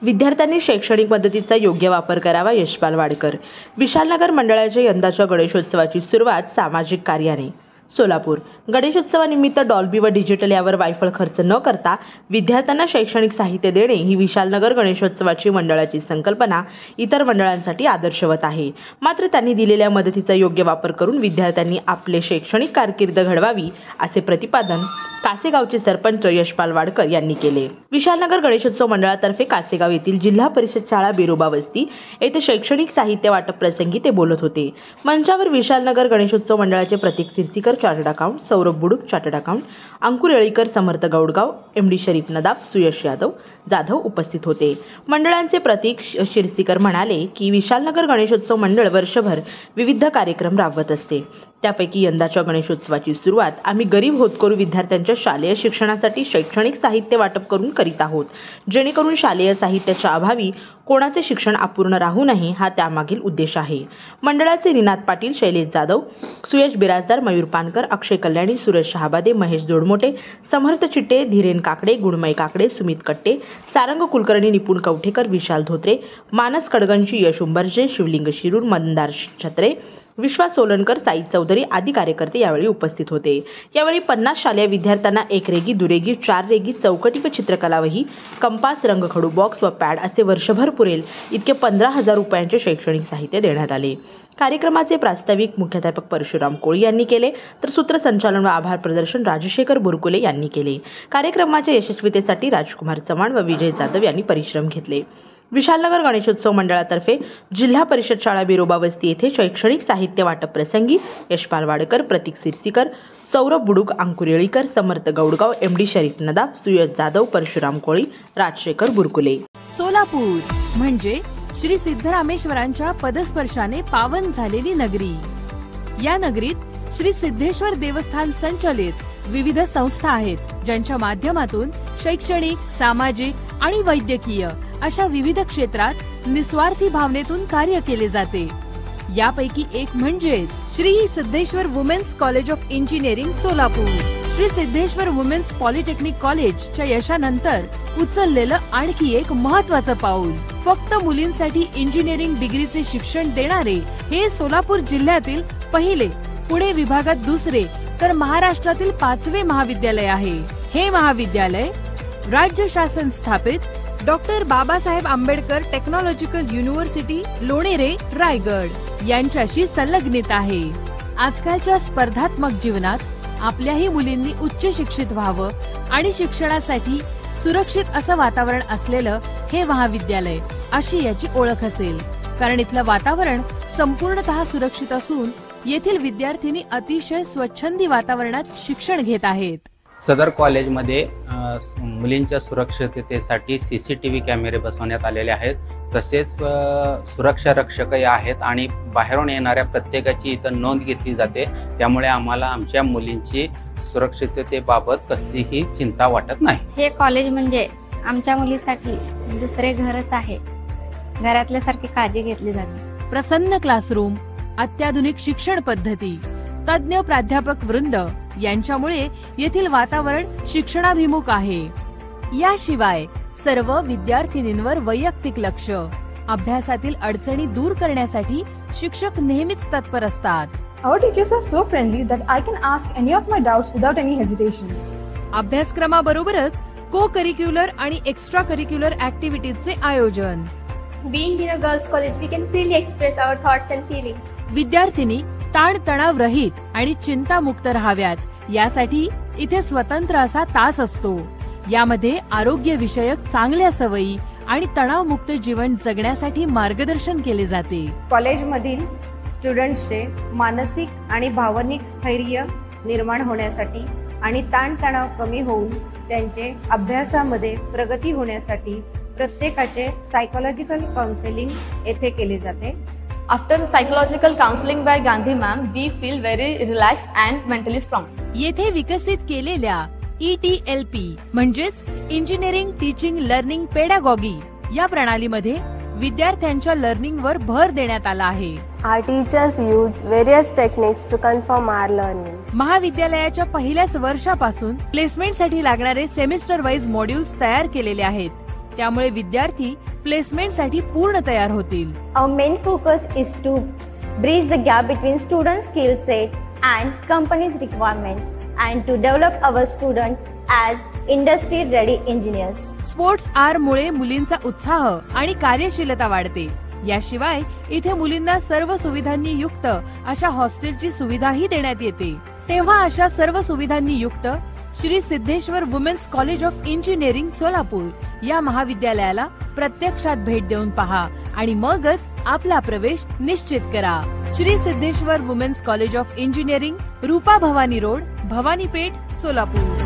विद्यार्थ्यांनी शैक्षणिक मदतीचा योग्य वापर करावा. यशपाल वाडकर. विशालनगर मंडळाच्या यंदाच्या गणेशोत्सवाची सुरुवात सामाजिक कार्याने. सोलापूर. गणेशोत्सवानिमित्त डॉल्बी व डिजिटल यावर वायफळ खर्च न करता विद्यार्थ्यांना शैक्षणिक साहित्य देणे ही विशालनगर गणेशोत्सवाची मंडळाची संकल्पना इतर मंडळांसाठी आदर्शवत आहे. मात्र त्यांनी दिलेल्या मदतीचा योग्य वापर करून विद्यार्थ्यांनी आपले शैक्षणिक कारकीर्द घडवावी असे प्रतिपादन कासेगावचे सरपंच यशपाल वाडकर यांनी केले. विशालनगर गणेशोत्सव मंडळातर्फे कासेगाव येथील जिल्हा परिषद शाळा बिरोबा वस्ती येथे शैक्षणिक साहित्य वाटप प्रसंगी ते बोलत होते. मंचावर विशालनगर गणेशोत्सव मंडळाचे Pratik Sirsikar chartered account, Saurabh Buduk chartered account, Ankur Yelikar, Samarth Gaudgaon, MD Sharif Nadab, Suyash Jadhav उपस्थित होते. मंडळांचे प्रतीक शिरसीकर म्हणाले की विशालनगर गणेशोत्सव मंडळ वर्षभर विविध कार्यक्रम राबवत असते. त्यापैकी यंदाच्या गणेशोत्सवाची सुरुवात आम्ही गरीब होतकरू विद्यार्थ्यांच्या शालेय शिक्षणासाठी शैक्षणिक साहित्य वाटप करून करीत आहोत, जेणेकरून शालेय साहित्याच्या अभावी कोणाचे शिक्षण अपूर्ण राहू नये हा त्यामागील उद्देश आहे. मंडळाचे निनाद पाटील, शैलेश जाधव, सुयश बिराजदार, मयूर पानकर, अक्षय कल्याणी, सुरेश शहाबादे, महेश जोडमोटे, समर्थ चिट्टे, धीरेन काकडे, गुणमय काकडे, सुमित कट्टे, सारंग कुलकर्णी, निपुण कवठेकर, विशाल धोत्रे, मानस कडगंची, यश उंबर्जे, शिवलिंग शिरूर, मंदार छत्रे, विश्वास सोलनकर, साई चौधरी आदी कार्यकर्ते यावेळी उपस्थित होते. यावेळी 50 शालेय विद्यार्थ्यांना एक रेगी, दुरेगी, 4 रेगी, चौकटी व चित्रकला वही, कंपास, रंगखडू बॉक्स व पॅड असे वर्षभर पुरेल इतके 15,000 रुपयांचे शैक्षणिक साहित्य देण्यात आले. कार्यक्रमाचे प्रास्ताविक मुख्याध्यापक परशुराम कोळी यांनी केले, तर सूत्रसंचालन व आभार प्रदर्शन राजशेखर बुरकुले यांनी केले. कार्यक्रमाच्या यशस्वीतेसाठी राजकुमार चव्हाण व विजय जाधव यांनी परिश्रम घेतले. विशालनगर गणेशोत्सव मंडळातर्फे जिल्हा परिषद शाळा बिरोबा वस्ती येथे शैक्षणिक साहित्य वाटप प्रसंगी यशपाल वाडकर, प्रतीक सिरसीकर, सौरभ बुडुक, अंकुर येळीकर, समर्थ गौडगाव, एमडी शरीफ नदाब, सुयश जाधव, परशुराम कोळी, राजशेखर बुरकुले. सोलापूर म्हणजे श्री सिद्धरामेश्वरांच्या पदस्पर्शाने पावन झालेली नगरी. या नगरीत श्री सिद्धेश्वर देवस्थान संचलित विविध संस्था आहेत, ज्यांच्या माध्यमातून शैक्षणिक, सामाजिक आणि वैद्यकीय अशा विविध क्षेत्रात निस्वार्थी भावनेतून कार्य केले जाते. यापैकी एक म्हणजेच Shri Siddheshwar women's college of engineering Solapur. Shri Siddheshwar women's polytechnic कॉलेजच्या यशानंतर उचललेलं आणखी एक महत्त्वाचं पाऊल. फक्त मुलींसाठी इंजिनिअरिंग डिग्रीचे शिक्षण देणारे हे सोलापूर जिल्ह्यातील पहिले, पुणे विभागात दुसरे, तर महाराष्ट्रातील 5वे महाविद्यालय आहे. हे महाविद्यालय राज्य शासन स्थापित doctor Babasaheb Ambedkar technological university Lonere, Raigad यांच्याशी संलग्नित आहे. आजकालच्या स्पर्धात्मक जीवनात आपल्याही मुलींनी उच्च शिक्षित व्हावं आणि शिक्षणासाठी सुरक्षित असं वातावरण असलेलं हे महाविद्यालय अशी याची ओळख असेल, कारण इथलं वातावरण संपूर्णतः सुरक्षित असून येथील विद्यार्थिनी अतिशय स्वच्छंदी वातावरणात शिक्षण घेत आहेत. सदर कॉलेजमध्ये मुलींच्या सुरक्षिततेसाठी CCTV कॅमेरे बसवण्यात आलेले आहेत. तसेच सुरक्षा रक्षकही आहेत आणि बाहेरून येणाऱ्या प्रत्येकाची इथं नोंद घेतली जाते. त्यामुळे आम्हाला आमच्या मुलींची सुरक्षिततेबाबत कसलीही चिंता वाटत नाही. हे कॉलेज म्हणजे आमच्या मुलीसाठी दुसरे घरच आहे. घरातल्यासारखी काळजी घेतली जाते. प्रसन्न क्लासरूम, अत्याधुनिक शिक्षण पद्धती, तज्ञ प्राध्यापक वृंद यांच्यामुळे येथील वातावरण शिक्षणाभिमुख आहे. याशिवाय सर्व विद्यार्थिनींवर वैयक्तिक लक्ष, अभ्यासातील अडचणी दूर करण्यासाठी शिक्षक नेहमीच तत्पर असतात. Our teachers are so friendly that I can ask any of my doubts without any hesitation. अभ्यासक्रमाबरोबरच को करिक्युलर आणि एक्स्ट्रा करिक्युलर ऍक्टिव्हिटीजचे आयोजन. Being in a girls' college, we can freely express our thoughts and feelings. विद्यार्थिनी ताणतणाव रहित आणि चिंतामुक्त राहाव्यात यासाठी इथे स्वतंत्र असा तास असतो. यामध्ये आरोग्य विषयक चांगल्या सवयी आणि तणावमुक्त जीवन जगण्यासाठी मार्गदर्शन केले जाते. कॉलेजमधील स्टुडंट्सचे मानसिक आणि भावनिक स्थैर्य निर्माण होण्यासाठी आणि ताणतणाव कमी होऊन त्यांचे अभ्यासामध्ये प्रगती होण्यासाठी प्रत्येकाचे सायकोलॉजिकल काउन्सिलिंग येथे केले जाते. After psychological counseling by Gandhi ma'am, we feel very relaxed and mentally strong. येथे विकसित केलेल्या ETLP म्हणजेच इंजिनिअरिंग टीचिंग लर्निंग पेडागॉगी या प्रणालीमध्ये विद्यार्थ्यांच्या लर्निंगवर भर देण्यात आला आहे. Our teachers use various techniques to confirm our learning. महाविद्यालयाच्या पहिल्याच वर्षापासून प्लेसमेंटसाठी लागणारे सेमिस्टर वाईज मॉड्यूल्स तयार केलेले आहेत. त्यामुळे विद्यार्थी प्लेसमेंटसाठी पूर्ण तयार होतील. Our main focus is to bridge the gap between student skill set and company's requirement and to develop our student as industry ready engineers. Sports आर मुळे मुलींचा उत्साह आणि कार्यशीलता वाढते. याशिवाय इथे मुलींना सर्व सुविधांनी युक्त अशा हॉस्टेलची सुविधाही देण्यात येते. तेव्हा अशा सर्व सुविधांनी युक्त Shri Siddheshwar women's college of engineering Solapur या महाविद्यालयाला प्रत्यक्षात भेट देऊन पहा आणि मगच आपला प्रवेश निश्चित करा. Shri Siddheshwar women's college of engineering, Rupa Bhavani road, Bhavanipeth, Solapur.